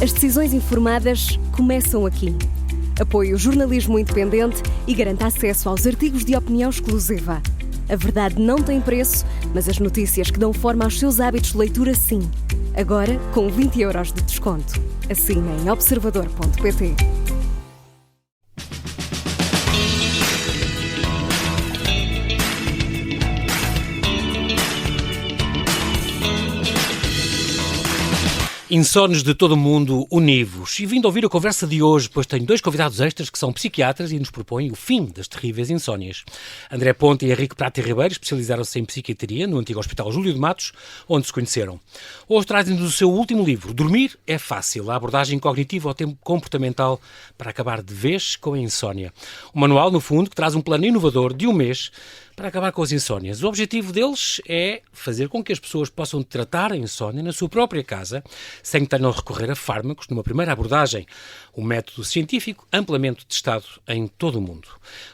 As decisões informadas começam aqui. Apoie o jornalismo independente e garanta acesso aos artigos de opinião exclusiva. A verdade não tem preço, mas as notícias que dão forma aos seus hábitos de leitura, sim. Agora, com 20€ de desconto. Assine em observador.pt. Insónios de todo o mundo, univos. E vindo ouvir a conversa de hoje, pois tenho dois convidados extras que são psiquiatras e nos propõem o fim das terríveis insónias. André Ponte e Henrique Prata Ribeiro especializaram-se em psiquiatria no antigo Hospital Júlio de Matos, onde se conheceram. Hoje trazem-nos o seu último livro, Dormir é Fácil, a abordagem cognitiva ao tempo comportamental para acabar de vez com a insónia. Um manual, no fundo, que traz um plano inovador de um mês para acabar com as insónias. O objetivo deles é fazer com que as pessoas possam tratar a insónia na sua própria casa, sem que tenham de recorrer a fármacos numa primeira abordagem. Um método científico amplamente testado em todo o mundo.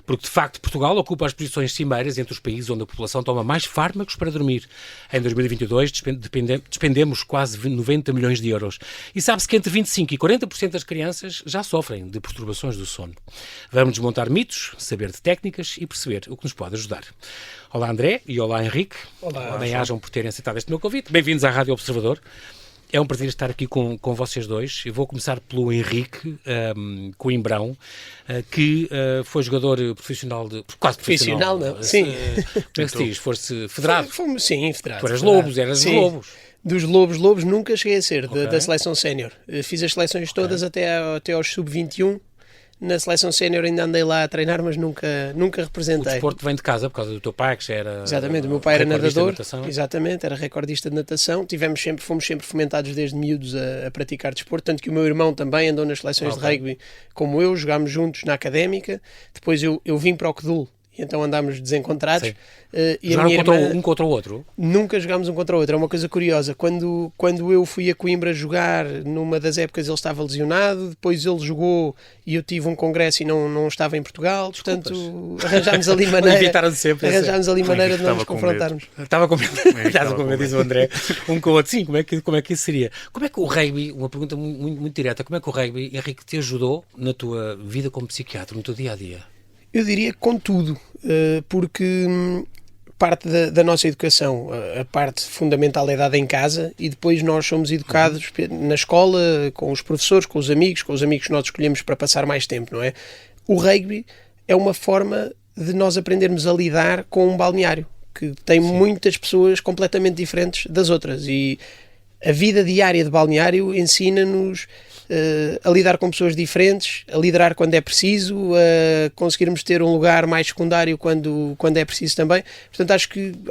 Porque, de facto, Portugal ocupa as posições cimeiras entre os países onde a população toma mais fármacos para dormir. Em 2022 despendemos quase 90 milhões de euros. E sabe-se que entre 25% e 40% das crianças já sofrem de perturbações do sono. Vamos desmontar mitos, saber de técnicas e perceber o que nos pode ajudar. Olá André e olá Henrique. Olá. Bem-ajam por terem aceitado este meu convite. Bem-vindos à Rádio Observador. É um prazer estar aqui com vocês dois. Eu vou começar pelo Henrique Coimbrão, que foi jogador profissional quase profissional. Não? Sim. Como é que se diz? Foste federado? Sim, federado. Tu eras Lobos, eras sim. Lobos. Dos Lobos nunca cheguei a ser, Okay. da seleção sénior. Fiz as seleções todas até aos sub-21. Na seleção sénior ainda andei lá a treinar, mas nunca O representei. desporto vem de casa por causa do teu pai, que já era... Exatamente, o meu pai era recordista de nadador, natação. exatamente, era recordista de natação. Fomos sempre fomentados desde miúdos a praticar desporto, tanto que o meu irmão também andou nas seleções de rugby como eu, jogámos juntos na académica. Depois eu vim para o CDUL, e então andámos desencontrados. E Jogaram a minha irmã, um contra o outro? nunca jogámos um contra o outro. É uma coisa curiosa. Quando eu fui a Coimbra jogar, numa das épocas ele estava lesionado, depois ele jogou e eu tive um congresso e não estava em Portugal. Portanto, arranjámos ali maneira de não nos confrontarmos. Estava com medo, diz o André, um com o outro. Sim, como é que isso seria? Como é que o rugby, uma pergunta muito direta, como é que o rugby, Henrique, te ajudou na tua vida como psiquiatra, no teu dia-a-dia? Eu diria que com tudo, porque parte da nossa educação, a parte fundamental é dada em casa e depois nós somos educados na escola, com os professores, com os amigos que nós escolhemos para passar mais tempo, não é? O rugby é uma forma de nós aprendermos a lidar com um balneário, que tem muitas pessoas completamente diferentes das outras, e a vida diária de balneário ensina-nos a lidar com pessoas diferentes, a liderar quando é preciso, a conseguirmos ter um lugar mais secundário quando é preciso também. Portanto,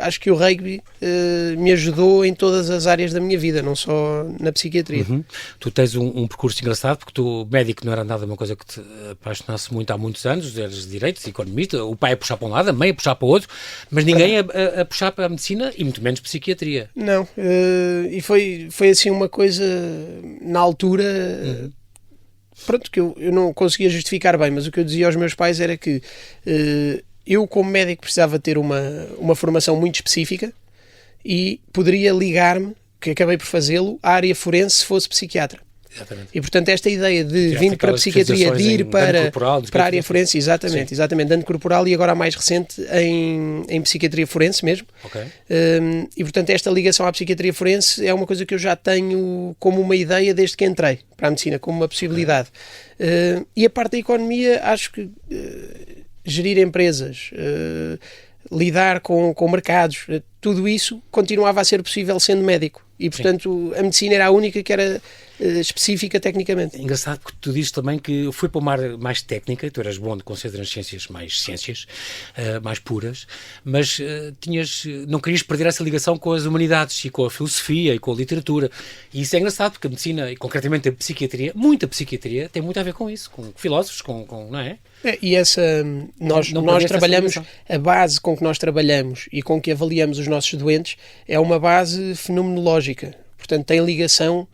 acho que o rugby me ajudou em todas as áreas da minha vida, não só na psiquiatria. Tu tens um percurso engraçado, porque tu, médico, não era nada uma coisa que te apaixonasse muito há muitos anos, eras direitos, economista, o pai a puxar para um lado, a mãe a puxar para o outro, mas ninguém a puxar para a medicina e muito menos psiquiatria. Não, e foi assim uma coisa na altura... Pronto, que eu não conseguia justificar bem, mas o que eu dizia aos meus pais era que eu, como médico, precisava ter uma formação muito específica e poderia ligar-me, que acabei por fazê-lo, à área forense se fosse psiquiatra. Exatamente. E, portanto, esta ideia de vir para a psiquiatria, de ir para a área forense, exatamente, dano corporal, e agora a mais recente em psiquiatria forense mesmo. Okay. E, portanto, esta ligação à psiquiatria forense é uma coisa que eu já tenho como uma ideia desde que entrei para a medicina, como uma possibilidade. E a parte da economia, acho que gerir empresas, lidar com mercados, tudo isso continuava a ser possível sendo médico. E, portanto, a medicina era a única que era específica tecnicamente. É engraçado porque tu dizes também que fui para uma área mais técnica, tu eras bom de conceder nas ciências, mais puras, mas não querias perder essa ligação com as humanidades e com a filosofia e com a literatura. E isso é engraçado porque a medicina, e concretamente a psiquiatria, muita psiquiatria, tem muito a ver com isso, com filósofos, não é? E nós trabalhamos, a base com que nós trabalhamos e com que avaliamos os nossos doentes é uma base fenomenológica. Portanto, tem ligação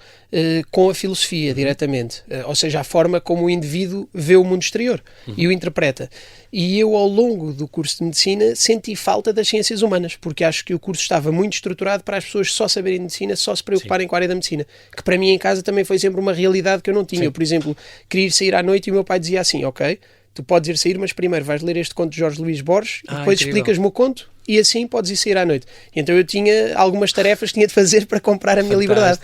com a filosofia diretamente. Ou seja, a forma como o indivíduo vê o mundo exterior e o interpreta. E eu, ao longo do curso de medicina, senti falta das ciências humanas, porque acho que o curso estava muito estruturado para as pessoas só saberem medicina, só se preocuparem com a área da medicina. Que para mim, em casa, também foi sempre uma realidade que eu não tinha. Eu, por exemplo, queria ir sair à noite e o meu pai dizia assim, ok, tu podes ir sair, mas primeiro vais ler este conto de Jorge Luís Borges e depois explicas-me o conto e assim podes ir sair à noite. Então eu tinha algumas tarefas que tinha de fazer para comprar a minha liberdade.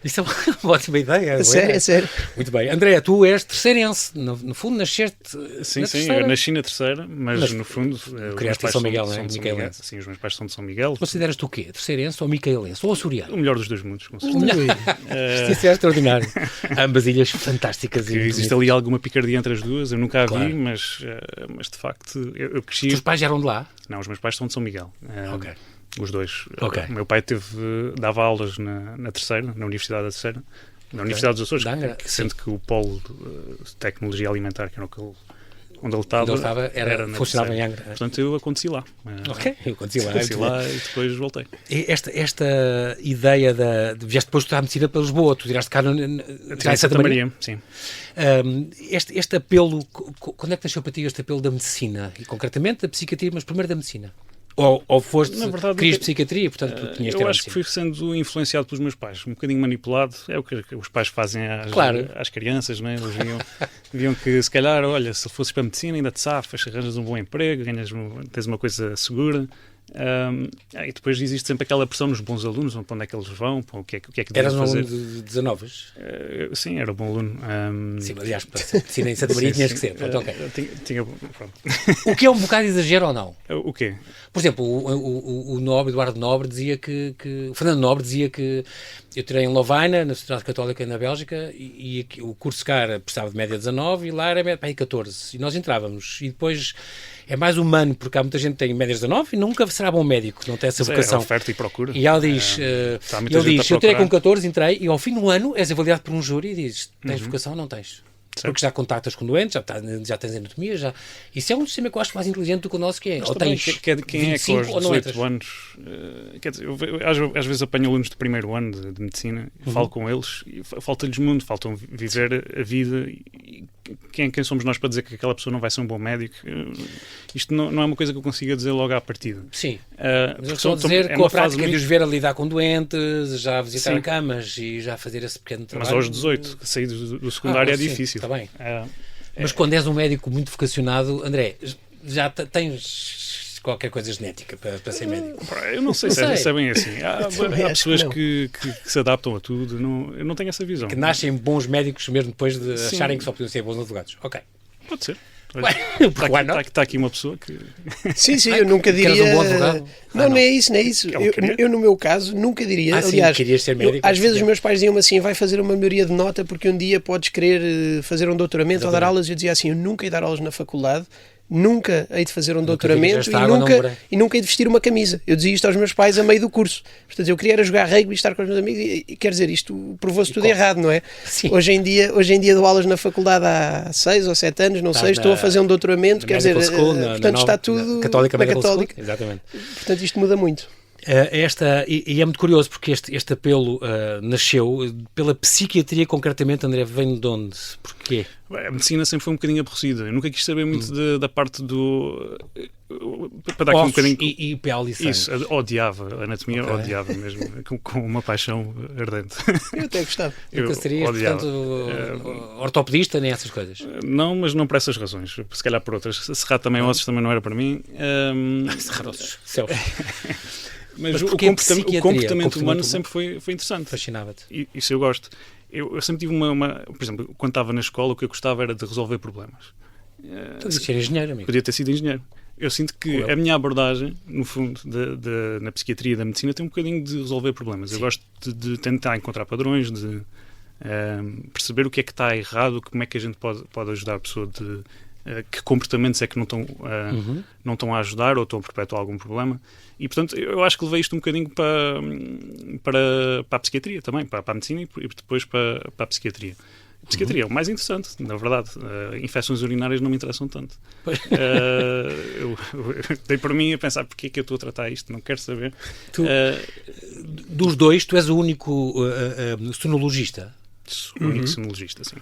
Isso é uma ótima ideia. É sério, é sério. Muito bem. André, tu és terceirense. No fundo, nasceste sim, na sim, terceira. Eu nasci na terceira, mas no fundo... Criaste em São Miguel, não é? Sim, os meus pais são de São Miguel. Consideras-te o quê? Terceirense ou micaelense? Ou açoriano? O melhor dos dois mundos, com certeza. Isso é extraordinário. Ambas ilhas fantásticas. Existe ali alguma picardia entre as duas, eu nunca a vi, mas de facto eu cresci... Os pais eram de lá? Não, os meus pais são de São Miguel. Ok. Os dois. Okay. O meu pai dava aulas na terceira, na Universidade da Terceira, na Universidade dos Açores, sendo que o polo de tecnologia alimentar, que era onde ele estava era funcionava em Angra. Portanto, eu aconteci lá. Ok, eu aconteci lá e depois voltei. Esta ideia vieste depois de estudar medicina para Lisboa, tu tiraste cá em Santa Maria? Sim. Este apelo, quando é que nasceu para ti este apelo da medicina? E concretamente da psiquiatria, mas primeiro da medicina? Ou foste, querias psiquiatria, portanto tu tinhas eu acho que fui sendo influenciado pelos meus pais, um bocadinho manipulado, é o que os pais fazem às crianças, não é? Eles viam que se calhar, olha, se fosses para a medicina ainda te safas, arranjas um bom emprego, tens uma coisa segura. E depois existe sempre aquela pressão nos bons alunos, para onde é que eles vão, para o que é que Eras devem fazer. Eras um aluno de 19? Sim, era um bom aluno. Sim, aliás, para medicina em Santa Maria tinhas que ser. Pronto, okay. Pronto. O que é um bocado exagero ou não? O quê? Por exemplo, o Eduardo Nobre dizia o Fernando Nobre dizia que eu tirei em Lovaina, na Sociedade Católica na Bélgica, e o curso cá precisava de média 19 e lá era média 14. E nós entrávamos. E depois é mais humano, porque há muita gente que tem médias 19 e nunca será bom médico, não tem essa vocação. É oferta e procura. E ela diz, eu tirei com 14, entrei, e ao fim do ano és avaliado por um júri e dizes, tens vocação ou não tens? Certo. Porque já contactas com doentes, já tens anatomia, Isso é um sistema que eu acho mais inteligente do que o nosso, que é. Ou tens quem é que aos 18 anos... quer dizer, eu às vezes apanho alunos de primeiro ano de medicina, falo com eles, e falta-lhes mundo, faltam viver a vida... Quem somos nós para dizer que aquela pessoa não vai ser um bom médico? Isto não é uma coisa que eu consiga dizer logo à partida. Sim, mas eu estou a dizer com a prática de os ver a lidar com doentes, já visitar camas e já fazer esse pequeno trabalho. Mas aos 18, sair do secundário é difícil. Está bem. Mas quando és um médico muito vocacionado, André, já tens qualquer coisa genética para ser médico? Eu não sei se é bem assim. Há pessoas que se adaptam a tudo. Eu não tenho essa visão. Que nascem bons médicos mesmo depois de acharem que só podiam ser bons advogados. Ok. Pode ser. Está aqui uma pessoa que... Sim, eu nunca diria... Um bom advogado? Não é isso. Eu, no meu caso, nunca diria. Aliás, querias ser médico? Às vezes os meus pais diziam assim, vai fazer uma melhoria de nota porque um dia podes querer fazer um doutoramento ou dar aulas. E eu dizia assim, eu nunca ia dar aulas na faculdade, nunca hei de fazer um doutoramento e nunca hei de vestir uma camisa. Eu dizia isto aos meus pais a meio do curso. Portanto, eu queria era jogar rugby e estar com os meus amigos e quer dizer, isto provou-se tudo errado, não é? Sim. Hoje em dia dou aulas na faculdade há 6 ou 7 anos, não sei, estou a fazer um doutoramento, quer dizer, portanto está tudo na Católica. Exatamente. Portanto, isto muda muito. E é muito curioso porque este apelo nasceu pela psiquiatria concretamente, André, vem de onde? Porquê? A medicina sempre foi um bocadinho aborrecida. Eu nunca quis saber muito da parte do... Para dar aqui um bocadinho... E pele e sangue. Isso, odiava. A anatomia odiava mesmo, com uma paixão ardente. Eu até gostava. Nunca serias, portanto, ortopedista, nem essas coisas? Não, mas não por essas razões. Se calhar por outras. Serrar também ossos também não era para mim. Serrar ossos, céus. Mas o comportamento humano sempre foi interessante. Fascinava-te. Isso eu gosto. Eu sempre tive por exemplo, quando estava na escola, o que eu gostava era de resolver problemas. Podia ser engenheiro, amigo. Podia ter sido engenheiro. Eu sinto que a minha abordagem, no fundo, na psiquiatria e da medicina, tem um bocadinho de resolver problemas. Sim. Eu gosto de tentar encontrar padrões, de perceber o que é que está errado, como é que a gente pode ajudar a pessoa que comportamentos é que não estão a ajudar ou estão a perpetuar algum problema. E, portanto, eu acho que levei isto um bocadinho para a psiquiatria também, para a medicina e depois para a psiquiatria. Psiquiatria é o mais interessante, na verdade. Infecções urinárias não me interessam tanto. Eu dei por mim a pensar porque é que eu estou a tratar isto, não quero saber. Dos dois, tu és o único sonologista? O único sonologista, sim.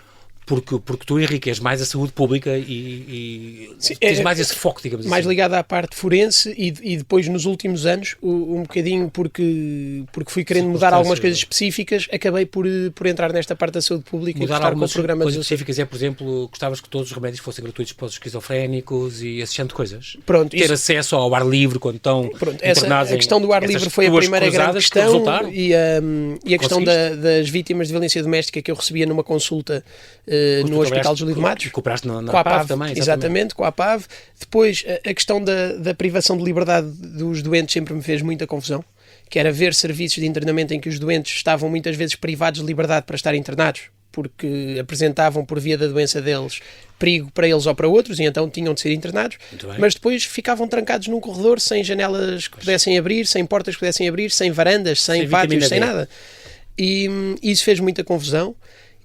Porque tu, Henrique, és mais a saúde pública e tens mais esse foco, digamos mais assim. ligado à parte forense e depois nos últimos anos, um bocadinho porque fui querendo mudar algumas coisas específicas, acabei por entrar nesta parte da saúde pública mudar e estar algumas com programas coisas específicas. Por exemplo, gostavas que todos os remédios fossem gratuitos para os esquizofrénicos e esse tipo de coisas? Pronto, ter acesso ao ar livre quando estão internados. A questão do ar livre foi a primeira grande questão e a questão das vítimas de violência doméstica que eu recebia numa consulta no Hospital Júlio de Matos. Cooperaste na com a APAV também. Exatamente, com a APAV. Depois, a questão da privação de liberdade dos doentes sempre me fez muita confusão, que era ver serviços de internamento em que os doentes estavam muitas vezes privados de liberdade para estar internados, porque apresentavam por via da doença deles perigo para eles ou para outros e então tinham de ser internados, mas depois ficavam trancados num corredor sem janelas que pudessem abrir, sem portas que pudessem abrir, sem varandas, sem pátios, sem nada. E isso fez muita confusão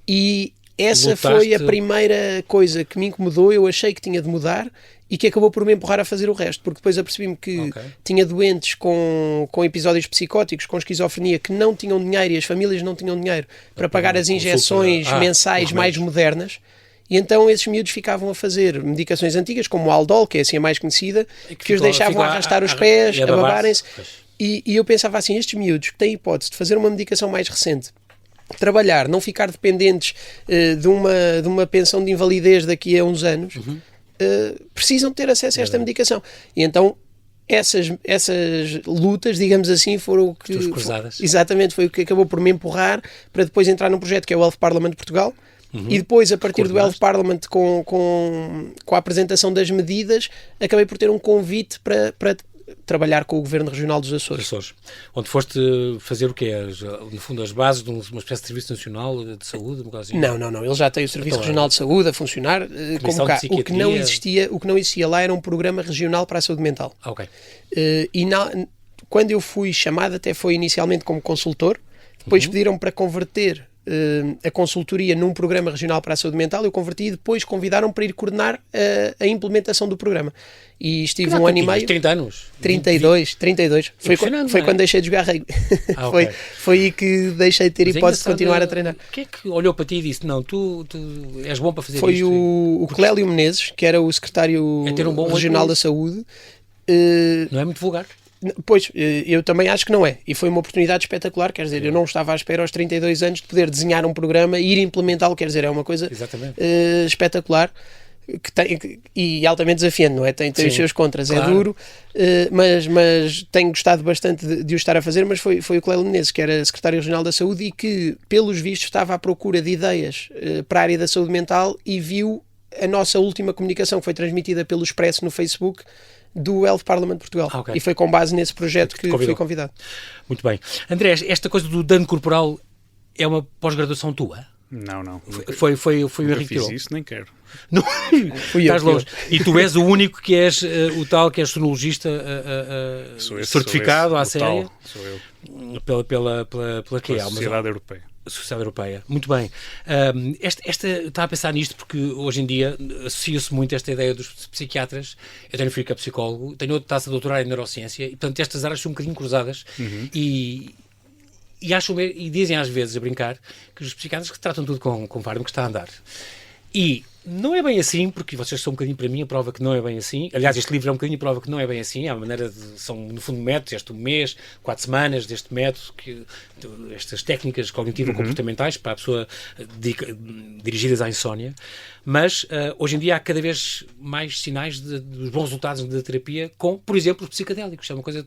e essa foi a primeira coisa que me incomodou. Eu achei que tinha de mudar e que acabou por me empurrar a fazer o resto, porque depois apercebi-me que tinha doentes com episódios psicóticos, com esquizofrenia, que não tinham dinheiro e as famílias não tinham dinheiro para pagar as injeções mensais mais modernas. E então esses miúdos ficavam a fazer medicações antigas, como o Aldol, que é assim a mais conhecida, que os deixavam a arrastar os pés, a babarem-se. E eu pensava assim, estes miúdos que têm hipótese de fazer uma medicação mais recente, trabalhar, não ficar dependentes de uma pensão de invalidez daqui a uns anos, precisam ter acesso a esta medicação. E então essas lutas, digamos assim, foram o que... Exatamente, foi o que acabou por me empurrar para depois entrar num projeto que é o Health Parliament de Portugal. E depois, a partir do Health Parliament, com a apresentação das medidas, acabei por ter um convite para trabalhar com o Governo Regional dos Açores. Onde foste fazer o quê? No fundo, as bases de uma espécie de Serviço Nacional de Saúde? Assim? Não. Ele já tem o Serviço Regional de Saúde a funcionar como cá. O que não existia lá era um programa regional para a saúde mental. Quando eu fui chamado, até foi inicialmente como consultor, depois pediram-me para converter a consultoria num programa regional para a saúde mental, eu converti e depois convidaram para ir coordenar a implementação do programa. E estive um ano e meio... 30 anos? 32. Foi quando deixei de jogar rugby. Foi aí que deixei de ter hipótese de continuar a treinar. O que é que olhou para ti e disse, não, tu és bom para fazer isto? Foi o Clélio Menezes, que era o secretário regional da saúde. Não é muito vulgar? Pois, eu também acho que não é. E foi uma oportunidade espetacular, quer dizer, eu não estava à espera aos 32 anos de poder desenhar um programa e ir implementá-lo, quer dizer, é uma coisa espetacular e altamente desafiante, não é? Tem os seus contras, claro. É duro, mas tenho gostado bastante de o estar a fazer, mas foi o Clélio Menezes, que era secretário regional da saúde e que, pelos vistos, estava à procura de ideias para a área da saúde mental e viu a nossa última comunicação, que foi transmitida pelo Expresso no Facebook, do Health Parliament de Portugal. E foi com base nesse projeto que fui convidado. Muito bem. André, esta coisa do dano corporal é uma pós-graduação tua? Não. Foi o Henrique fiz isso, nem quero. Não. Estás longe. E tu és o único que és o tal que és sonologista certificado à série? Sou eu. Pela que é? Sociedade Europeia. Sociedade Europeia. Muito bem. Estava a pensar nisto porque hoje em dia associa-se muito esta ideia dos psiquiatras. Eu tenho um filho que é psicólogo, tenho outro que está a doutorar em neurociência e, portanto, estas áreas são um bocadinho cruzadas e dizem às vezes, a brincar, que os psiquiatras que tratam tudo com fármaco que está a andar. E não é bem assim, porque vocês são um bocadinho para mim a prova que não é bem assim. Aliás, este livro é um bocadinho a prova que não é bem assim. Há uma maneira são, no fundo, métodos, este mês, 4 semanas deste método, estas técnicas cognitivo-comportamentais para a pessoa dirigidas à insónia. Mas, hoje em dia, há cada vez mais sinais dos bons resultados da terapia com, por exemplo, os psicodélicos. É uma coisa...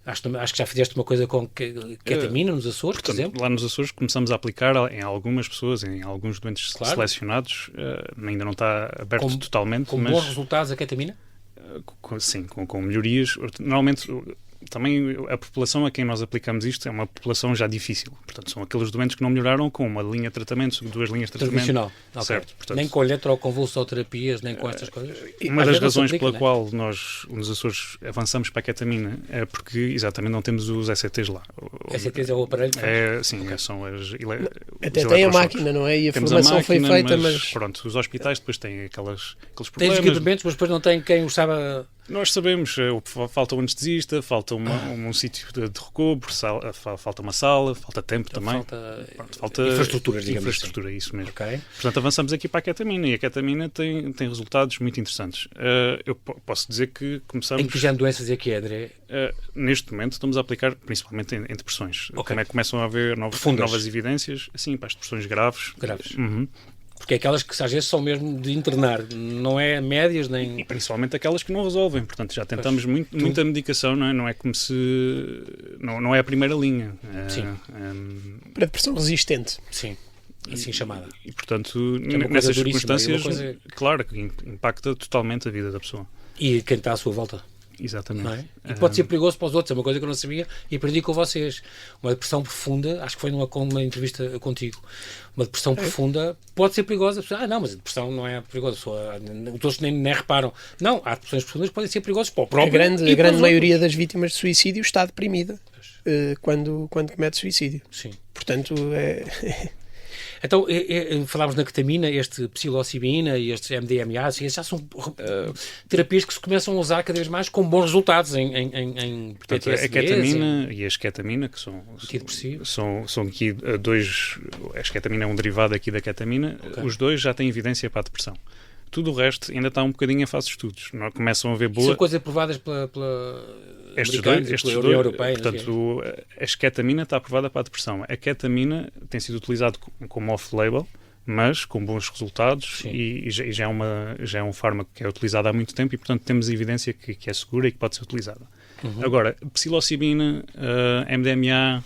Acho que já fizeste uma coisa com ketamina nos Açores, por exemplo. Lá nos Açores começamos a aplicar em algumas pessoas, em alguns doentes selecionados. Ainda não está aberto totalmente. Com bons resultados a ketamina? Sim, com melhorias. Normalmente também a população a quem nós aplicamos isto é uma população já difícil. Portanto, são aqueles doentes que não melhoraram com uma linha de tratamento, 2 linhas de tratamento. Tradicional. Certo. Portanto, nem com eletroconvulsoterapias, nem com estas coisas. Uma das razões pela qual nós, nos Açores, avançamos para a ketamina é porque, exatamente, não temos os ECTs lá. ECTs é o aparelho? Sim, são as até tem a máquina, não é? E a formação foi feita, mas... Pronto, os hospitais depois têm aqueles Tem problemas. os equipamentos, mas depois não tem quem os saiba... Nós sabemos, falta um anestesista, falta um sítio de recobro, falta uma sala, falta tempo então também. Falta infraestruturas, digamos infraestrutura, assim. Isso mesmo. Okay. Portanto, avançamos aqui para a ketamina e a ketamina tem resultados muito interessantes. Eu posso dizer que começamos... Em que género de doenças é que é, André? Neste momento estamos a aplicar principalmente em depressões. Okay. Começam a haver novas evidências, assim, para as depressões graves. Uhum. Porque é aquelas que às vezes são mesmo de internar, não é médias nem... E principalmente aquelas que não resolvem, portanto já tentamos muita medicação, não é? Não é como se... Não é a primeira linha. Sim. Para depressão resistente. Sim, assim chamada. E portanto, nessas circunstâncias, claro que impacta totalmente a vida da pessoa. E quem está à sua volta. Exatamente. Não é? E pode ser perigoso para os outros, é uma coisa que eu não sabia e aprendi com vocês. Uma depressão profunda, acho que foi numa entrevista contigo, uma depressão profunda pode ser perigosa. Não, mas a depressão não é perigosa, os outros nem reparam. Não, há depressões profundas que podem ser perigosas para o próprio. A grande maioria das vítimas de suicídio está deprimida quando comete suicídio. Sim. Portanto, Então, falámos na ketamina, este psilocibina e estes MDMA, estes já são terapias que se começam a usar cada vez mais com bons resultados em portanto, a ketamina e a esketamina, que são aqui dois... A esketamina é um derivado aqui da ketamina. Okay. Os dois já têm evidência para a depressão. Tudo o resto ainda está um bocadinho em fase de estudos. Não começam a haver boas... São coisas aprovadas pela estes dois, União Europeia. Portanto, a esketamina está aprovada para a depressão. A ketamina tem sido utilizado como off-label, mas com bons resultados e já é um fármaco que é utilizado há muito tempo e, portanto, temos evidência que é segura e que pode ser utilizada. Uhum. Agora, psilocibina, MDMA,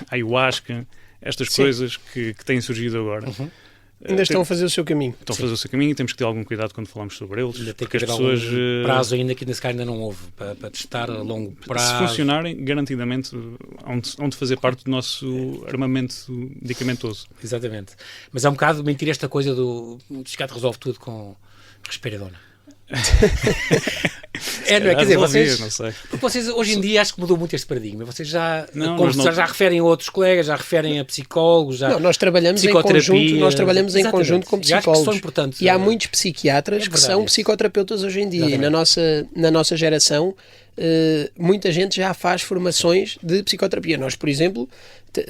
ayahuasca, estas coisas que têm surgido agora... Uhum. Ainda estão a fazer o seu caminho. Estão a fazer o seu caminho e temos que ter algum cuidado quando falamos sobre eles. Ainda tem que haver algum prazo ainda que ainda não houve para testar a longo prazo. Se funcionarem, garantidamente hão de fazer parte do nosso armamento medicamentoso. Exatamente. Mas é um bocado mentira esta coisa do psiquiatra resolve tudo com respiradona. Não é? Quer dizer, vocês hoje em dia acho que mudou muito este paradigma. Vocês já referem a outros colegas, já referem a psicólogos, nós trabalhamos em conjunto com psicólogos. E há muitos psiquiatras que são psicoterapeutas hoje em dia. E na nossa geração muita gente já faz formações de psicoterapia. Nós, por exemplo,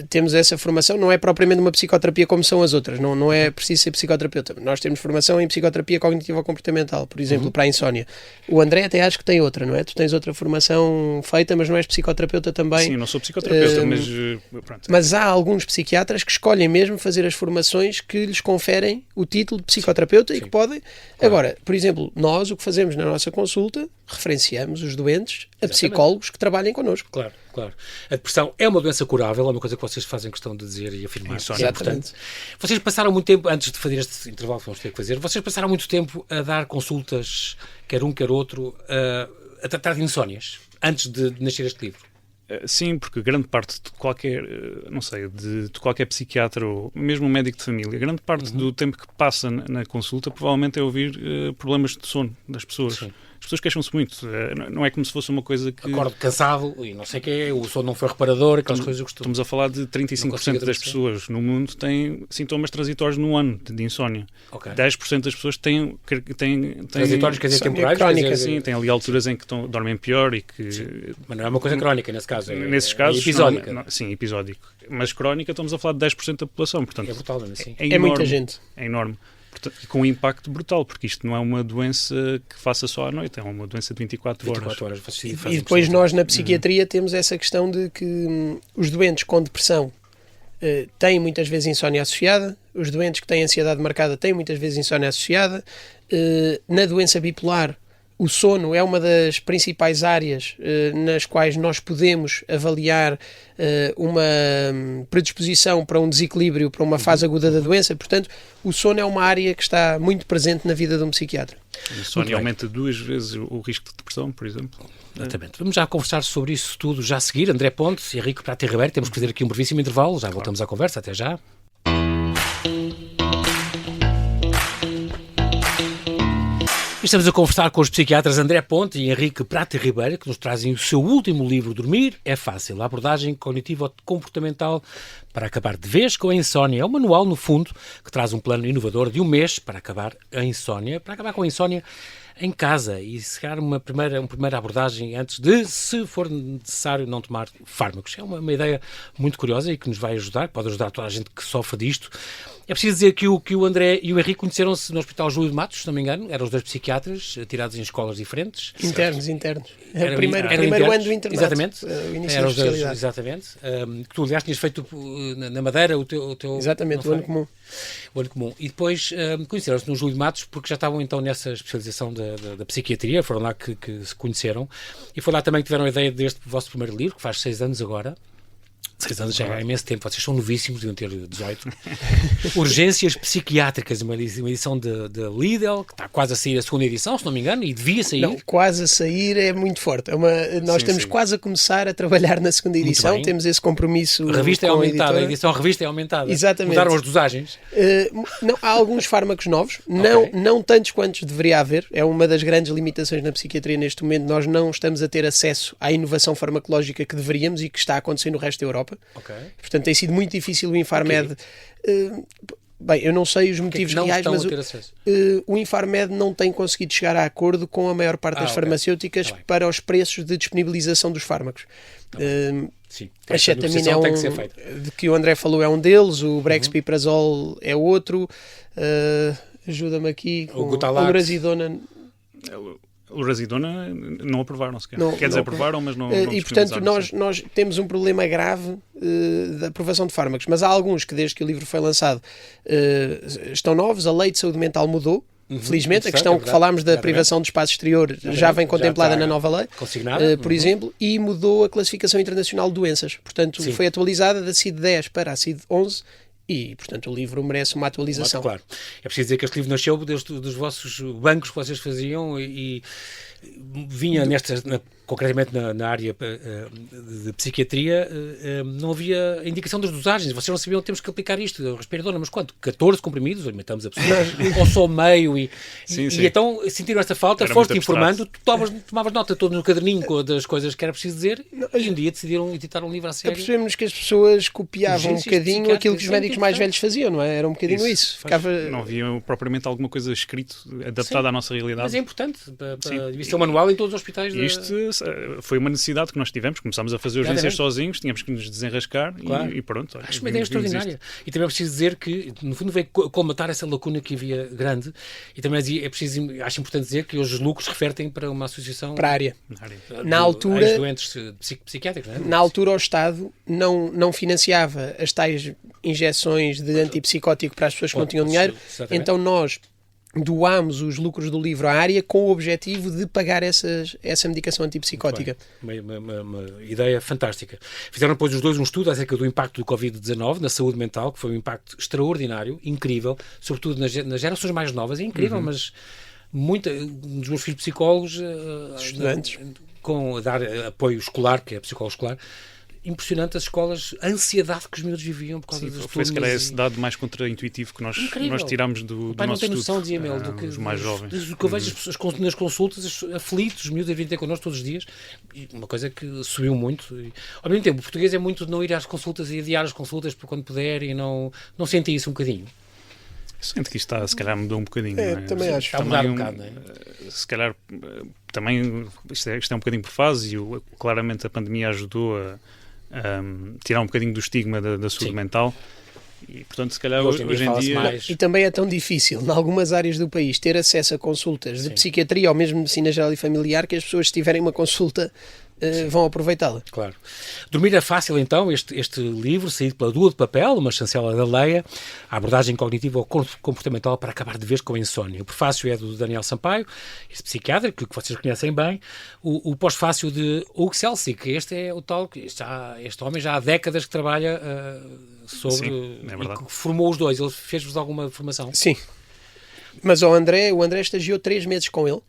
temos essa formação, não é propriamente uma psicoterapia como são as outras, não é preciso ser psicoterapeuta. Nós temos formação em psicoterapia cognitivo-comportamental, por exemplo, para a insónia. O André até acho que tem outra, não é? Tu tens outra formação feita, mas não és psicoterapeuta também. Sim, não sou psicoterapeuta, mas pronto. Mas há alguns psiquiatras que escolhem mesmo fazer as formações que lhes conferem o título de psicoterapeuta e que podem... Agora, por exemplo, nós o que fazemos na nossa consulta, referenciamos os doentes a psicólogos que trabalhem connosco. Claro. A depressão é uma doença curável, é uma coisa que vocês fazem questão de dizer e afirmar. Exatamente. Vocês passaram muito tempo, antes de fazer este intervalo que vamos ter que fazer, vocês passaram muito tempo a dar consultas, quer um, quer outro, a tratar de insónias, antes de nascer este livro. Sim, porque grande parte de qualquer, de qualquer psiquiatra ou mesmo um médico de família, grande parte do tempo que passa na consulta provavelmente é ouvir problemas de sono das pessoas. Sim. As pessoas queixam-se muito. Não é como se fosse uma coisa que... Acordo cansado e não sei o quê, o sono não foi reparador, aquelas coisas que Estamos a falar de 35% das pessoas no mundo têm sintomas transitórios no ano de insónia. Okay. 10% das pessoas têm transitórios, quer dizer, temporais? Crónicas, sim. Tem ali alturas em que dormem pior e que... Sim. Mas não é uma coisa crónica nesse caso. Nesses casos, episódica. Sim, episódico. Mas crónica estamos a falar de 10% da população. Portanto, é brutal, não é? Sim. É enorme, muita gente. É enorme. E com um impacto brutal, porque isto não é uma doença que faça só à noite, é uma doença de 24 horas. E depois nós na psiquiatria temos essa questão de que os doentes com depressão têm muitas vezes insónia associada, os doentes que têm ansiedade marcada têm muitas vezes insónia associada, na doença bipolar O sono é uma das principais áreas nas quais nós podemos avaliar uma predisposição para um desequilíbrio, para uma fase aguda da doença. Portanto, o sono é uma área que está muito presente na vida de um psiquiatra. O sono aumenta 2 vezes o risco de depressão, por exemplo. Exatamente. Vamos já conversar sobre isso tudo já a seguir. André Pontes e Henrique Prata Ribeiro. Temos que fazer aqui um brevíssimo intervalo. Já voltamos à conversa. Até já. Estamos a conversar com os psiquiatras André Ponte e Henrique Prata Ribeiro, que nos trazem o seu último livro, Dormir é Fácil, a abordagem cognitivo-comportamental para acabar de vez com a insónia. É um manual, no fundo, que traz um plano inovador de 1 mês para acabar a insónia, para acabar com a insónia em casa e se calhar uma primeira abordagem antes de, se for necessário, não tomar fármacos. É uma ideia muito curiosa e que nos vai ajudar, pode ajudar toda a gente que sofre disto. É preciso dizer que o André e o Henrique conheceram-se no Hospital Júlio de Matos, se não me engano, eram os 2 psiquiatras, tirados em escolas diferentes. Internos. Era o primeiro ano do internato. Exatamente. O início da especialidade. Exatamente. Que tu, aliás, tinhas feito na Madeira o teu... Exatamente, o ano comum. O ano comum. E depois conheceram-se no Júlio de Matos porque já estavam então nessa especialização da psiquiatria, foram lá que se conheceram. E foi lá também que tiveram a ideia deste vosso primeiro livro, que faz 6 anos agora. 6 anos já é imenso tempo, vocês são novíssimos, deviam ter 18. Urgências Psiquiátricas, uma edição de Lidl, que está quase a sair a 2ª edição, se não me engano, e devia sair. Não, quase a sair é muito forte. Nós estamos quase a começar a trabalhar na 2ª edição, temos esse compromisso. A revista é aumentada, a edição revista é aumentada. Exatamente. Mudaram as dosagens. Não, há alguns fármacos novos, não tantos quantos deveria haver. É uma das grandes limitações na psiquiatria neste momento. Nós não estamos a ter acesso à inovação farmacológica que deveríamos e que está a acontecer no resto da Europa. Okay. Portanto, tem sido muito difícil o Infarmed. Bem, eu não sei os motivos reais, mas o Infarmed não tem conseguido chegar a acordo com a maior parte das farmacêuticas para os preços de disponibilização dos fármacos. Sim, a cetamina de que o André falou é um deles, o Brexpiprazole é outro. Ajuda-me aqui com o Urazidona. O Urazidona não aprovaram sequer. Quer dizer, aprovaram, mas não e portanto nós temos um problema grave da aprovação de fármacos, mas há alguns que desde que o livro foi lançado estão novos. A lei de saúde mental mudou, felizmente. A questão que falámos da privação de espaço exterior já vem contemplada na nova lei, por exemplo, e mudou a classificação internacional de doenças. Portanto, foi atualizada da CID-10 para a CID-11 e, portanto, o livro merece uma atualização. Claro. É preciso dizer que este livro nasceu dos vossos bancos que vocês faziam e vinha concretamente na área de psiquiatria, não havia indicação das dosagens. Vocês não sabiam, temos que aplicar isto, respiradora, mas quanto? 14 comprimidos? Aumentamos a pessoa? Ou só meio? E então sentiram esta falta, foste informando, tomavas nota todo no caderninho das coisas que era preciso dizer e um dia decidiram editar um livro a sério. Percebemos que as pessoas copiavam um bocadinho aquilo que os médicos mais velhos faziam, não é? Era um bocadinho isso. Não havia propriamente alguma coisa escrito adaptada à nossa realidade. Mas é importante, devia ser um manual em todos os hospitais. Isto foi uma necessidade que nós tivemos, começámos a fazer urgências sozinhos, tínhamos que nos desenrascar e pronto. Acho uma ideia extraordinária. E também é preciso dizer que, no fundo, veio colmatar essa lacuna que havia grande e também acho importante dizer que hoje os lucros referem para uma associação... Para a área. Na altura... doentes psiquiátricos, não é? Na altura o Estado não financiava as tais injeções de antipsicótico para as pessoas que não tinham dinheiro, então nós doámos os lucros do livro à área com o objetivo de pagar essa medicação antipsicótica. Uma ideia fantástica. Fizeram depois os dois um estudo acerca do impacto do Covid-19 na saúde mental, que foi um impacto extraordinário, incrível, sobretudo nas gerações mais novas. É incrível, mas um dos meus filhos psicólogos, estudantes, com dar apoio escolar, que é psicólogo escolar, impressionante as escolas, a ansiedade que os miúdos viviam por causa das turmas. Foi se calhar esse dado mais contraintuitivo que nós tiramos do pai nosso estudo. Não tem noção, dizia-me ele, dos mais jovens. Do que eu vejo as pessoas nas consultas, aflitos, os miúdos a virem ter connosco todos os dias, e uma coisa que subiu muito. E, ao mesmo tempo, o português é muito de não ir às consultas e adiar as consultas por quando puder e não sente isso um bocadinho. Sinto que isto se calhar mudou um bocadinho. Não é? Também acho. Está a mudar um bocado, não é? Se calhar também isto é um bocadinho por fase e claramente a pandemia ajudou a tirar um bocadinho do estigma da saúde mental e, portanto, se calhar hoje em dia... E também é tão difícil, em algumas áreas do país, ter acesso a consultas de psiquiatria ou mesmo medicina geral e familiar, que as pessoas, se tiverem uma consulta vão aproveitá-la. Claro. Dormir é fácil, então, este livro, saído pela Dua de Papel, uma chancela da Leia, a abordagem cognitiva ou comportamental para acabar de vez com a insónia. O prefácio é do Daniel Sampaio, esse psiquiatra, que vocês conhecem bem. O pós-fácio de Hugo Celsic, este é o tal, este homem já há décadas que trabalha sobre... Sim, é verdade. E que formou os dois. Ele fez-vos alguma formação? Sim. Mas o André estagiou 3 meses com ele.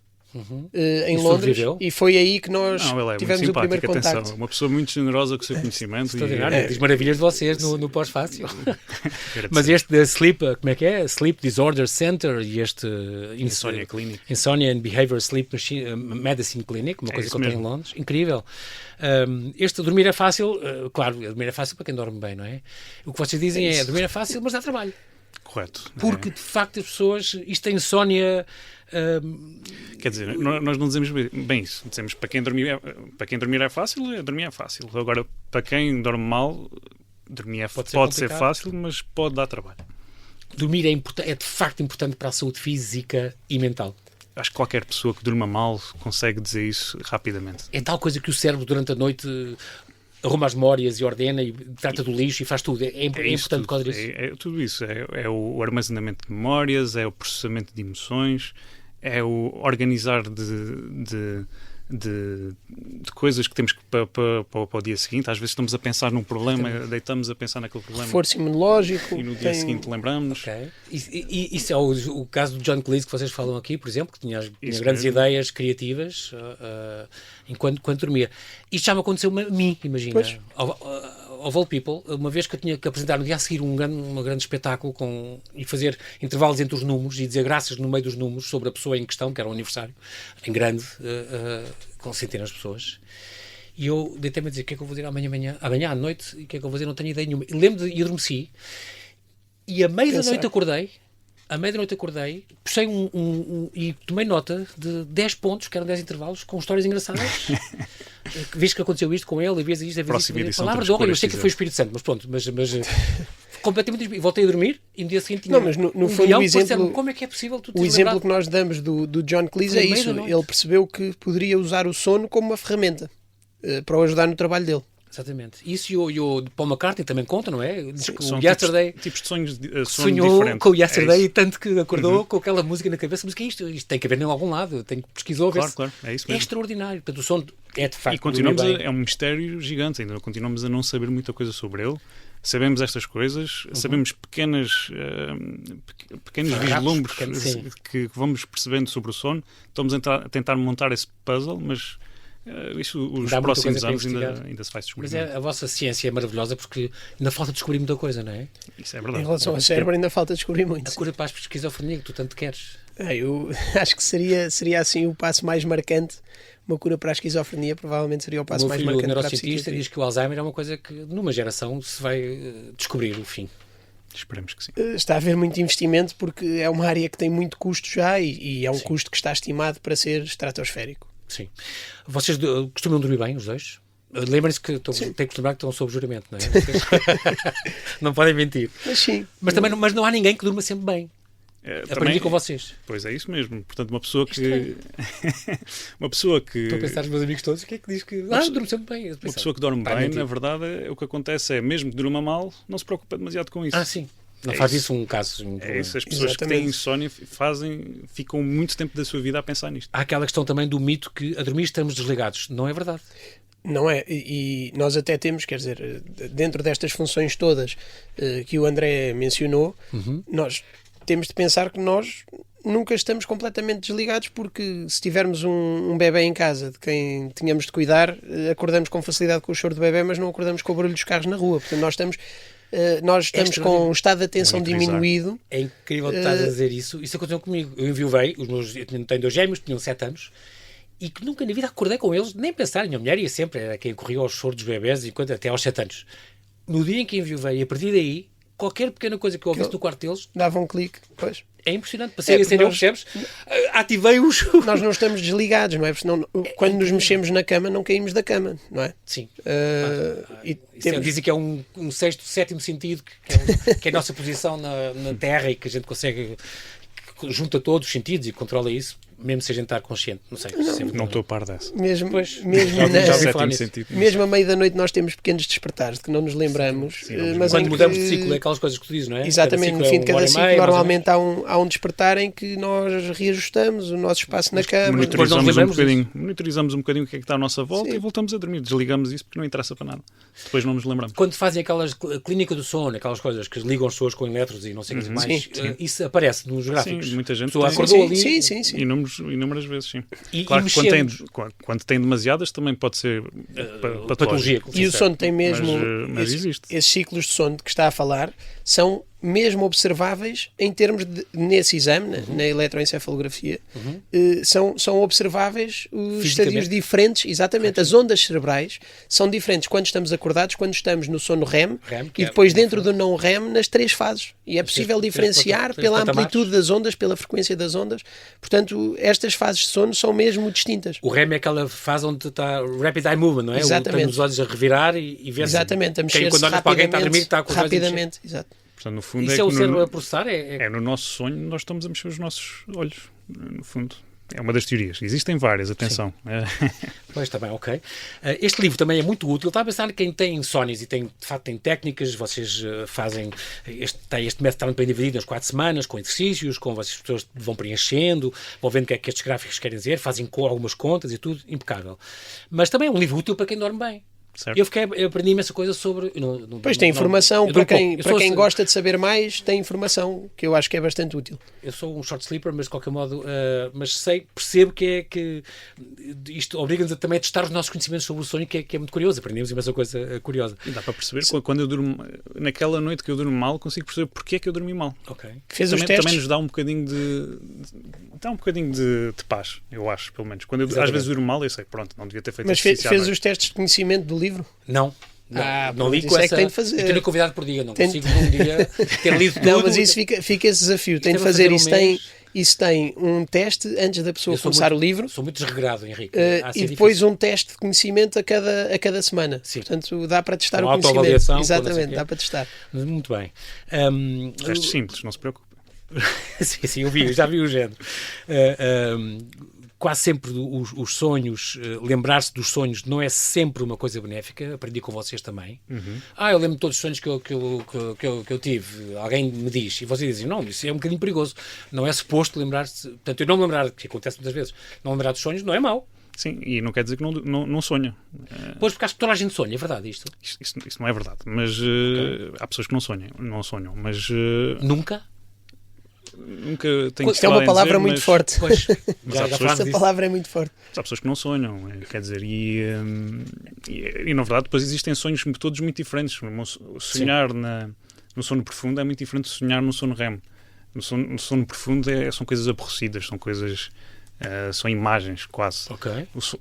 Em Londres, e foi aí que nós tivemos o primeiro contacto. Uma pessoa muito generosa com o seu conhecimento. Diz maravilhas de vocês no pós-fácil. Mas este da Sleep, como é que é? Sleep Disorder Center e este Insomnia Clinic. Insomnia and Behavior Sleep Medicine Clinic, uma coisa que eu tenho em Londres. Incrível. Este dormir é fácil, claro, dormir é fácil para quem dorme bem, não é? O que vocês dizem é dormir é fácil, mas dá trabalho. Correto. Porque, de facto, as pessoas... Isto é insónia... Quer dizer, nós não dizemos bem isso. Dizemos para quem dormir é fácil, dormir é fácil. Agora, para quem dorme mal, dormir pode ser fácil, mas pode dar trabalho. Dormir é de facto importante para a saúde física e mental. Acho que qualquer pessoa que durma mal consegue dizer isso rapidamente. É tal coisa que o cérebro, durante a noite... arruma as memórias e ordena e trata do lixo e faz tudo. É importante por causa disso. É tudo isso. É o armazenamento de memórias, é o processamento de emoções, é o organizar de coisas que temos para o dia seguinte. Às vezes estamos a pensar num problema, deitamos a pensar naquele problema. Reforço imunológico. E no dia seguinte lembramos. Okay. Isso é o caso do John Cleese que vocês falam aqui, por exemplo, que tinha grandes ideias criativas enquanto dormia. Isto já me aconteceu a mim, imagina. Of all people, uma vez que eu tinha que apresentar no dia a seguir um grande espetáculo e fazer intervalos entre os números e dizer graças no meio dos números sobre a pessoa em questão, que era um aniversário, em grande, com centenas de pessoas. E eu deitei-me a dizer o que é que eu vou dizer amanhã à noite, e o que é que eu vou dizer, não tenho ideia nenhuma. E adormeci, e à meia da noite acordei, puxei e tomei nota de 10 pontos, que eram 10 intervalos, com histórias engraçadas. Viste que aconteceu isto com ele, e vês isto, palavra de honra, eu sei que foi o Espírito Santo, mas pronto, mas completamente, e voltei a dormir, e no dia seguinte tinha mas no fundo o exemplo, como é que é possível o exemplo que nós damos do John Cleese é isso, ele percebeu que poderia usar o sono como uma ferramenta para o ajudar no trabalho dele. Exatamente. Isso e o Paul McCartney também conta, não é? Diz que são o Yesterday tipos de sonhos sonhou diferentes. Com o Yesterday e tanto que acordou com aquela música na cabeça. Mas que é isto? Isto tem que haver em algum lado. Tem que pesquisar. Claro, é isso mesmo. É extraordinário. Portanto, o som é de facto... E continuamos é um mistério gigante ainda. Continuamos a não saber muita coisa sobre ele. Sabemos estas coisas, sabemos pequenos vislumbres que vamos percebendo sobre o sono. Estamos a tentar montar esse puzzle, mas... Isso, os próximos anos ainda se vai descobrir. Mas a vossa ciência é maravilhosa porque ainda falta descobrir muita coisa, não é? Isso é verdade. Em relação ao cérebro ainda falta descobrir muito. A cura para a esquizofrenia que tu tanto queres. Eu acho que seria assim o passo mais marcante. Uma cura para a esquizofrenia provavelmente seria o passo mais marcante para a psiquiatria. O neurocientista diz que o Alzheimer é uma coisa que numa geração se vai descobrir o fim. Esperemos que sim. Está a haver muito investimento porque é uma área que tem muito custo já e é um custo que está estimado para ser estratosférico. Sim. Vocês costumam dormir bem, os dois? Lembrem-se que têm que lembrar que estão sob juramento, não é? Não podem mentir. Mas sim. Mas não há ninguém que durma sempre bem. Aprendi com vocês. Pois é isso mesmo. Portanto, uma pessoa que... Estou a pensar nos meus amigos todos, o que é que diz que... durmo sempre bem. Uma pessoa que dorme bem, na verdade, o que acontece é, mesmo que durma mal, não se preocupa demasiado com isso. Sim. Não faz isso um caso. É isso, as pessoas que têm insónia ficam muito tempo da sua vida a pensar nisto. Há aquela questão também do mito que a dormir estamos desligados. Não é verdade. Não é, e nós até temos, quer dizer, dentro destas funções todas que o André mencionou, nós temos de pensar que nós nunca estamos completamente desligados, porque se tivermos um bebê em casa de quem tínhamos de cuidar, acordamos com facilidade com o choro do bebê, mas não acordamos com o barulho dos carros na rua. Portanto, nós estamos com um estado de atenção diminuído. É incrível que estás a dizer isso. Isso aconteceu comigo. Eu enviuvei, eu tenho 2 gêmeos, tinham 7 anos, e que nunca na vida acordei com eles, nem pensar. A minha mulher ia sempre, era quem corria ao choro dos bebés, até aos 7 anos. No dia em que enviuvei, a partir daí, qualquer pequena coisa que eu ouvisse no quarto deles... Dava um clique, pois. É impressionante. Passei a acender, percebes? Ativei-os. Nós não estamos desligados, não é? Porque senão, quando nos mexemos na cama, não caímos da cama, não é? Sim. Dizem que é um 6º, 7º sentido, que é a nossa posição na Terra e que a gente consegue, que junta todos os sentidos e controla isso. mesmo sem a gente estar consciente. Não sei. Não estou a par dessa. Mesmo, Pois, mesmo, já ouvi falar Sétimo nisso. sentido. mesmo à meia da noite nós temos pequenos despertares de que não nos lembramos. Sim, não mas Quando em mudamos que- de ciclo, é aquelas coisas que tu dizes, não é? Exatamente, no fim de cada uma hora e ciclo meia, mais ou normalmente há um despertar em que nós reajustamos o nosso espaço na cama. Depois não nos Monitorizamos um bocadinho o que é que está à nossa volta Sim. e voltamos a dormir. Desligamos isso porque não interessa para nada. Depois não nos lembramos. Quando fazem aquelas clínica do sono, aquelas coisas que ligam as pessoas com elétrodos e não sei o que mais, Sim, isso aparece nos gráficos. Sim, muita gente A pessoa tem. acordou ali. Sim. Inúmeras vezes, sim. E Claro que mexemos. quando tem demasiadas também pode ser patologia. E o sono tem mesmo. Mas esses, existe. esses ciclos de sono de que está a falar são mesmo observáveis em termos de, nesse exame, na eletroencefalografia, são observáveis os estadios diferentes, exatamente, as ondas cerebrais são diferentes quando estamos acordados, quando estamos no sono REM, que e é depois dentro do não REM nas 3 fases. E é possível três diferenciar pela patamares. amplitude das ondas, pela frequência das ondas. Portanto, estas fases de sono são mesmo distintas. O REM é aquela fase onde está rapid eye movement, não é? Exatamente. Tem os olhos a revirar e ver Exatamente, a mexer-se quando olhas para alguém que está a dormir, está com os olhos a mexer. rapidamente, exato. Portanto, no fundo, Isso é o que cérebro a processar? É no nosso sonho nós estamos a mexer os nossos olhos, no fundo. É uma das teorias. Existem várias, atenção. Pois, está bem, ok. Este livro também é muito útil. Estava a pensar que quem tem insónias e de facto tem técnicas, vocês fazem este método também bem dividido nas 4 semanas, com exercícios, com as pessoas vão preenchendo, vão vendo o que é que estes gráficos querem dizer, fazem algumas contas e tudo, impecável. Mas também é um livro útil para quem dorme bem. Certo. Eu aprendi imensa coisa sobre... Pois tem informação, eu para dou pouco. quem gosta de saber mais, tem informação que eu acho que é bastante útil. Eu sou um short sleeper, mas de qualquer modo, percebo que isto obriga-nos a também a testar os nossos conhecimentos sobre o sonho, que é muito curioso. Aprendemos imensa coisa curiosa. E dá para perceber, quando eu durmo, naquela noite que eu durmo mal, consigo perceber porque é que eu dormi mal. Ok. Fez os testes? Também nos dá um bocadinho de paz, eu acho, pelo menos. Quando eu às vezes durmo mal, eu sei, pronto, não devia ter feito Mas exercício à fez noite. os testes de conhecimento do livro? Não li isso com é essa... que tem de fazer. Eu tenho convidado por dia, não consigo um dia ter lido tudo. Não, mas isso fica esse desafio. Tem de fazer isso. Isso tem um teste antes da pessoa começar o livro. Sou muito desregrado, Henrique. E depois um teste de conhecimento a cada semana. Sim. Portanto, dá para testar Com o conhecimento. autoavaliação, Exatamente, dá para testar. Muito bem. Testes simples, não se preocupe. sim, eu já vi o género. Quase sempre os sonhos, lembrar-se dos sonhos não é sempre uma coisa benéfica. Aprendi com vocês também. Eu lembro de todos os sonhos que eu tive. Alguém me diz, e vocês dizem, não, isso é um bocadinho perigoso. Não é suposto lembrar-se. Portanto, eu não me lembrar, que acontece muitas vezes, não lembrar dos sonhos não é mau. Sim, e não quer dizer que não sonha. Pois, porque acho que toda a gente sonha, é verdade isto? Isso não é verdade, mas há pessoas que não sonham, mas... Nunca? Nunca tenho Isto é uma palavra muito forte. Pois, Mas há pessoas- Esta palavra é muito forte. há pessoas que não sonham, quer dizer, e na verdade depois existem sonhos todos muito diferentes. Sonhar no sono profundo é muito diferente de sonhar no sono REM. No sono profundo são coisas aborrecidas, são coisas... são imagens, quase. Ok.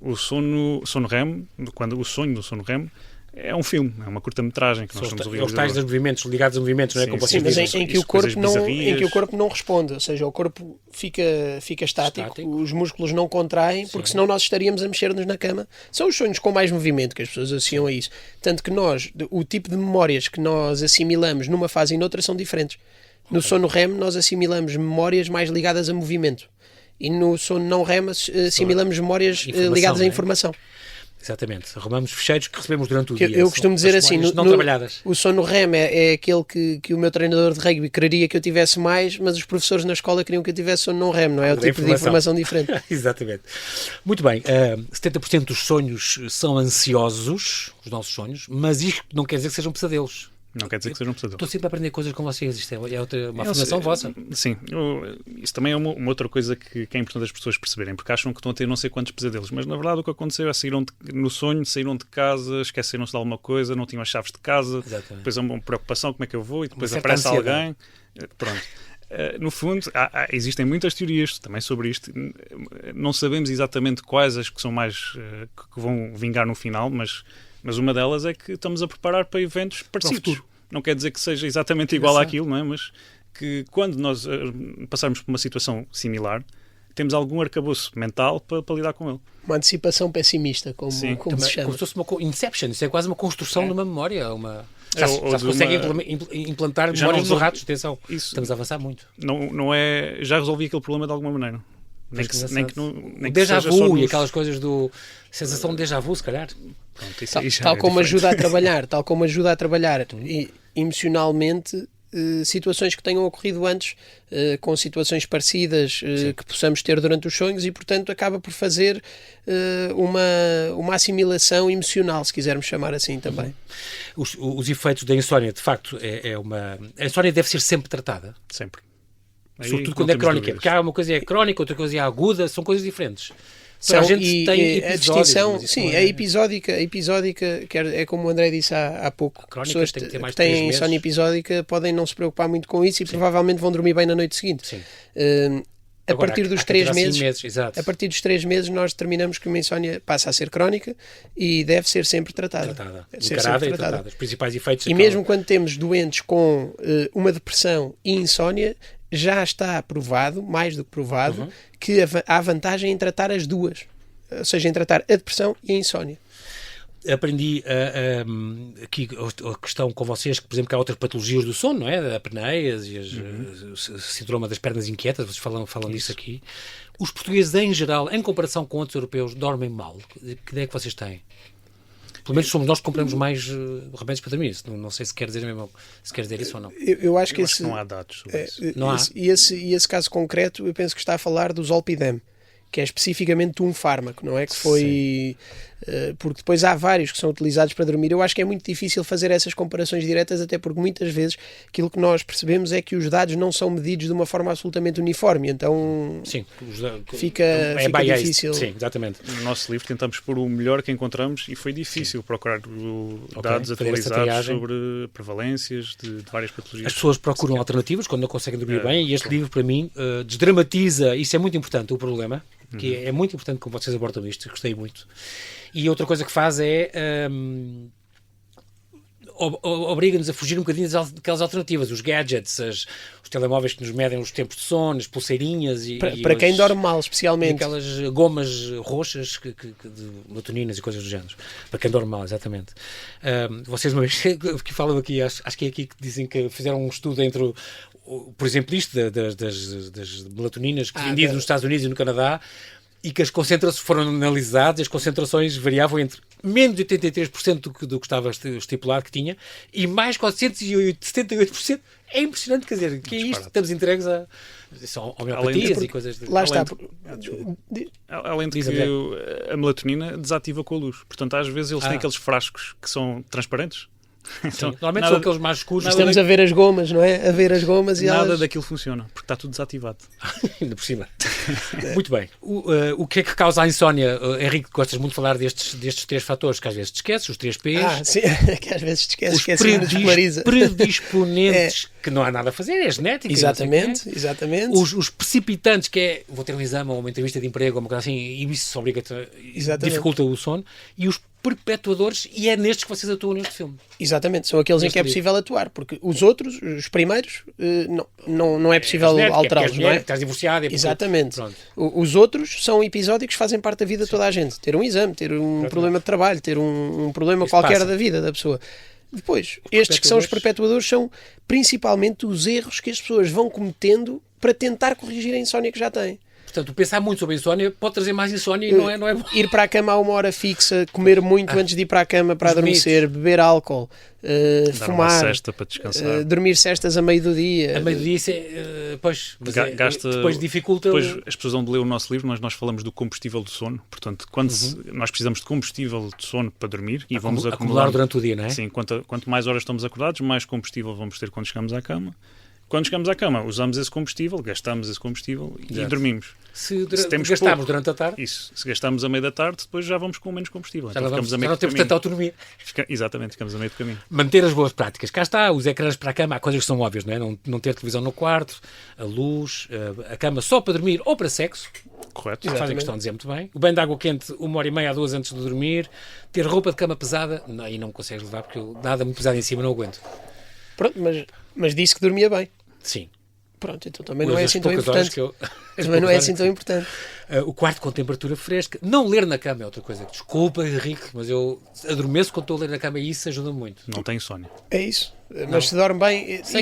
O sono REM, quando o sonho do sono REM é um filme, é uma curta-metragem que nós somos o Os tais dos movimentos, ligados a movimentos, não é? Sim, Como Sim, vocês mas dizem. em que o corpo não responde, ou seja, o corpo fica estático, os músculos não contraem, porque senão nós estaríamos a mexer-nos na cama. São os sonhos com mais movimento que as pessoas associam a isso. Tanto que o tipo de memórias que nós assimilamos numa fase e noutra são diferentes. No sono REM nós assimilamos memórias mais ligadas a movimento e no sono não REM assimilamos memórias ligadas à informação. Exatamente. Arrumamos fecheiros que recebemos durante o dia. Eu costumo dizer assim, não trabalhadas. o sono REM é aquele que o meu treinador de rugby queria que eu tivesse mais, mas os professores na escola queriam que eu tivesse sono não REM, não é? O tipo de informação diferente. Exatamente. Muito bem. 70% dos sonhos são ansiosos, os nossos sonhos, mas isto não quer dizer que sejam pesadelos. Não quer dizer que seja um pesadelo. Estou sempre a aprender coisas com vocês. Isto é uma formação vossa. Sim. Isso também é uma outra coisa que é importante as pessoas perceberem, porque acham que estão a ter não sei quantos pesadelos, mas na verdade o que aconteceu é no sonho, saíram de casa, esqueceram-se de alguma coisa, não tinham as chaves de casa, Exatamente. depois há uma preocupação, como é que eu vou, e depois Uma certa aparece ansiedade. alguém. Pronto. No fundo, existem muitas teorias também sobre isto. Não sabemos exatamente quais as que são mais que vão vingar no final, mas uma delas é que estamos a preparar para eventos parecidos. Não quer dizer que seja exatamente igual àquilo, não é? Mas que quando nós passarmos por uma situação similar, temos algum arcabouço mental para lidar com ele. Uma antecipação pessimista, como Também, se chama. como se fosse uma Inception. Isso é quase uma construção de uma memória. Já Ou se de consegue uma- implantar Já memórias não dos ratos. Atenção, Isso estamos a avançar muito. não é... Já resolvi aquele problema de alguma maneira. Nem que o déjà vu e aquelas coisas do... Sensação de déjà vu, se calhar. Pronto, tal como ajuda a trabalhar, emocionalmente, situações que tenham ocorrido antes, com situações parecidas que possamos ter durante os sonhos, e portanto acaba por fazer uma assimilação emocional, se quisermos chamar assim também. Os efeitos da insónia, de facto, a insónia deve ser sempre tratada. Sempre. Sobretudo quando é crónica, porque há uma coisa é crónica, outra coisa é aguda, são coisas diferentes. A distinção, a episódica é como o André disse há pouco. Pessoas que têm insónia episódica podem não se preocupar muito com isso e provavelmente vão dormir bem na noite seguinte. A partir dos 3 meses nós determinamos que uma insónia passa a ser crónica e deve ser sempre tratada. Encarada e tratada. Os principais efeitos. E mesmo quando temos doentes com uma depressão e insónia, já está provado, mais do que provado, que há vantagem em tratar as duas. Ou seja, em tratar a depressão e a insónia. Aprendi aqui a questão com vocês, que, por exemplo, que há outras patologias do sono, não é? A apneias e o síndrome das pernas inquietas, vocês falam disso aqui. Os portugueses, em geral, em comparação com outros europeus, dormem mal. Que ideia é que vocês têm? Pelo menos somos nós que compramos mais remédios para dormir. Não sei se quer dizer mesmo, se quer dizer isso ou não. Eu acho que não há dados sobre isso. Não há? E esse caso concreto, eu penso que está a falar do Zolpidem, que é especificamente um fármaco, não é? Que foi... porque depois há vários que são utilizados para dormir. Eu acho que é muito difícil fazer essas comparações diretas, até porque muitas vezes aquilo que nós percebemos é que os dados não são medidos de uma forma absolutamente uniforme, então fica difícil. Sim, exatamente. No nosso livro tentamos pôr o melhor que encontramos e foi difícil procurar dados atualizados sobre prevalências de várias patologias. As pessoas procuram alternativas quando não conseguem dormir bem, e este livro, para mim, desdramatiza, isso é muito importante, o problema, que é muito importante como vocês abordam isto, gostei muito. E outra coisa que faz é obriga-nos a fugir um bocadinho daquelas alternativas, os gadgets, os telemóveis que nos medem os tempos de sono, as pulseirinhas para quem dorme mal, especialmente. Aquelas gomas roxas de melatoninas e coisas do género. Para quem dorme mal, exatamente. Vocês uma vez que falam aqui, acho que é aqui que dizem que fizeram um estudo entre por exemplo, isto das melatoninas vendidas nos Estados Unidos e no Canadá, e que as concentrações foram analisadas, as concentrações variavam entre menos de 83% do que estava estipulado que tinha, e mais 478%. É impressionante, quer dizer, que é isto? Estamos entregues a homeopatias e coisas... Lá está. Além de que a melatonina desativa com a luz. Portanto, às vezes eles têm aqueles frascos que são transparentes. Então, normalmente são aqueles mais escuros. Estamos a ver as gomas, não é? A ver as gomas e nada daquilo funciona, porque está tudo desativado. Ainda por cima. Muito bem. O que é que causa a insónia? Henrique, gostas muito de falar destes 3 fatores, que às vezes te esqueces, os 3 P's. Sim, que às vezes te esqueces. Os predisponentes, que não há nada a fazer, é genética. Exatamente. Os precipitantes, que é, vou ter um exame ou uma entrevista de emprego, ou uma coisa assim, e isso dificulta o sono. E os perpetuadores, e é nestes que vocês atuam neste filme. Exatamente, são aqueles em que é possível atuar, porque os outros, os primeiros, não é possível alterá-los, não é? Estás divorciado. Exatamente. Os outros são episódicos que fazem parte da vida de toda a gente. Ter um exame, ter um problema de trabalho, ter um problema qualquer da vida da pessoa. Depois, estes que são os perpetuadores são principalmente os erros que as pessoas vão cometendo para tentar corrigir a insónia que já têm. Portanto, pensar muito sobre a insónia pode trazer mais insónia e não é bom. Ir para a cama a uma hora fixa, comer muito antes de ir para a cama para adormecer, beber álcool, fumar, cesta para descansar. Dormir cestas a meio do dia. A meio do dia, isso depois dificulta... Depois as pessoas vão ler o nosso livro, mas nós falamos do combustível do sono. Portanto, quando nós precisamos de combustível de sono para dormir e vamos acumular durante o dia, não é? Sim, quanto mais horas estamos acordados, mais combustível vamos ter quando chegamos à cama. Quando chegamos à cama, usamos esse combustível, gastamos esse combustível e dormimos. Se gastamos durante a tarde... Isso. Se gastamos a meio da tarde, depois já vamos com menos combustível. Já não temos tanta autonomia. Exatamente, ficamos a meio do caminho. Manter as boas práticas. Cá está, os ecrãs para a cama, há coisas que são óbvias, não é? Não ter televisão no quarto, a luz, a cama só para dormir ou para sexo. Correto. Fazem questão de dizer muito bem. O banho de água quente, 1h30 a 2 antes de dormir. Ter roupa de cama pesada, aí não me consegues levar, porque nada muito pesado em cima não aguento. Pronto, mas disse que dormia bem. Sim. Pronto, então também não é assim tão importante. Também não é assim tão importante. O quarto com temperatura fresca. Não ler na cama é outra coisa. Desculpa, Henrique, mas eu adormeço quando estou a ler na cama e isso ajuda muito. Não tem insónia. É isso. Mas se dorme bem, isso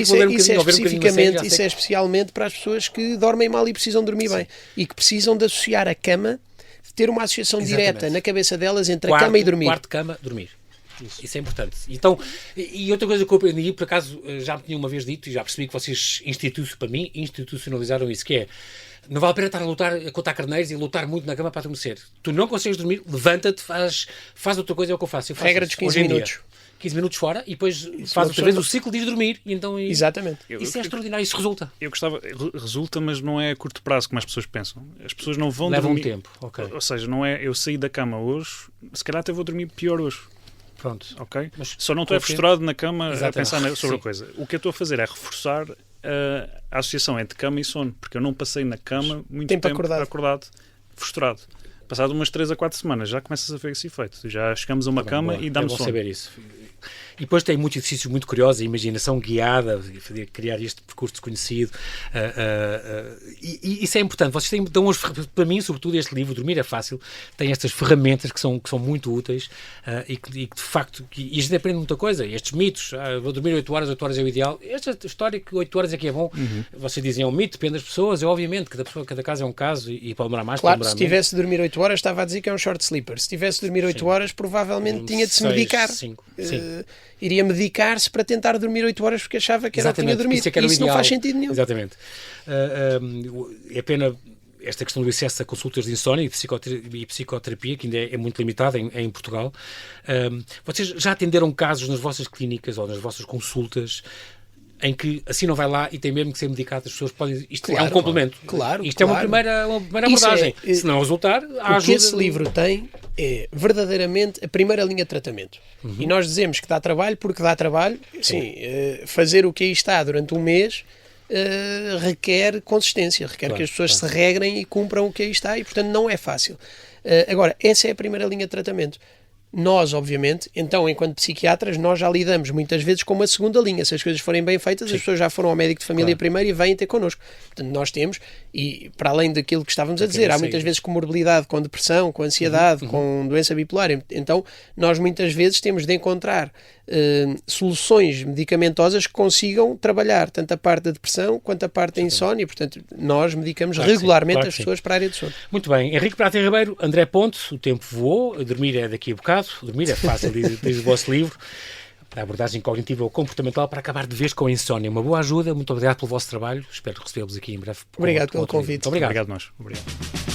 é especialmente para as pessoas que dormem mal e precisam dormir bem. E que precisam de associar a cama, de ter uma associação direta na cabeça delas entre a cama e dormir. Quarto, cama, dormir. Isso é importante. Então, e outra coisa que eu aprendi, por acaso já me tinha uma vez dito e já percebi que vocês institucionalizaram isso, que é, não vale a pena estar a lutar, a contar carneiros e lutar muito na cama para adormecer. Tu não consegues dormir, levanta-te, faz outra coisa, é o que eu faço. Regra dos 15 minutos. 15 minutos fora e depois faz outra vez o ciclo de ir dormir. E então, exatamente. Isso é extraordinário, isso resulta. Eu gostava, resulta, mas não é a curto prazo como as pessoas pensam. As pessoas não vão Leva dormir. um tempo, ok. Ou seja, não é eu saí da cama hoje, se calhar até vou dormir pior hoje. Pronto. Ok? Mas só não estou frustrado na cama a pensar sobre a Sim. coisa. O que eu estou a fazer é reforçar a associação entre cama e sono, porque eu não passei na cama muito tempo acordado, frustrado. Passado umas 3 a 4 semanas já começas a ver esse efeito. Já chegamos a uma cama e dá-me sono. Saber isso. E depois tem muitos exercícios muito curiosos, a imaginação guiada, criar este percurso desconhecido. E isso é importante. Vocês dão para mim, sobretudo, este livro, Dormir é Fácil, tem estas ferramentas que são muito úteis e que de facto, e a gente aprende muita coisa. Estes mitos, vou dormir 8 horas é o ideal. Esta história que 8 horas é que é bom, vocês dizem é um mito, depende das pessoas, obviamente, cada caso é um caso e pode demorar mais, claro, pode demorar se tivesse de dormir 8 horas, estava a dizer que é um short sleeper. Se tivesse de dormir 8 horas, provavelmente tinha de se medicar. 5. Iria medicar-se para tentar dormir 8 horas porque achava que era o que tinha dormido. Isso não faz sentido nenhum. Exatamente. É pena esta questão do acesso a consultas de insónia e psicoterapia, que ainda é muito limitada em Portugal. Vocês já atenderam casos nas vossas clínicas ou nas vossas consultas em que assim não vai lá e tem mesmo que ser medicado, as pessoas podem... Isto é um complemento. Claro. Isto é uma primeira abordagem. Se não resultar, há ajuda... O que esse livro tem é verdadeiramente a primeira linha de tratamento. E nós dizemos que dá trabalho porque dá trabalho. Sim, fazer o que aí está durante um mês requer consistência, requer que as pessoas se regrem e cumpram o que aí está e, portanto, não é fácil. Agora, essa é a primeira linha de tratamento. Nós, obviamente, então, enquanto psiquiatras, nós já lidamos muitas vezes com uma segunda linha. Se as coisas forem bem feitas, as pessoas já foram ao médico de família primeiro e vêm ter connosco. Portanto, nós temos, e para além daquilo que estávamos a dizer, há muitas vezes comorbilidade com depressão, com ansiedade, com doença bipolar. Então, nós muitas vezes temos de encontrar soluções medicamentosas que consigam trabalhar tanto a parte da depressão quanto a parte da insónia. Portanto, nós medicamos regularmente as pessoas para a área de sono. Muito bem. Henrique Prata e Ribeiro, André Ponte, o tempo voou, dormir é daqui a bocado, dormir é fácil, diz o vosso livro. A abordagem cognitiva ou comportamental para acabar de vez com a insónia. Uma boa ajuda. Muito obrigado pelo vosso trabalho. Espero recebê-los aqui em breve. Obrigado pelo convite. Obrigado. Obrigado nós. Obrigado.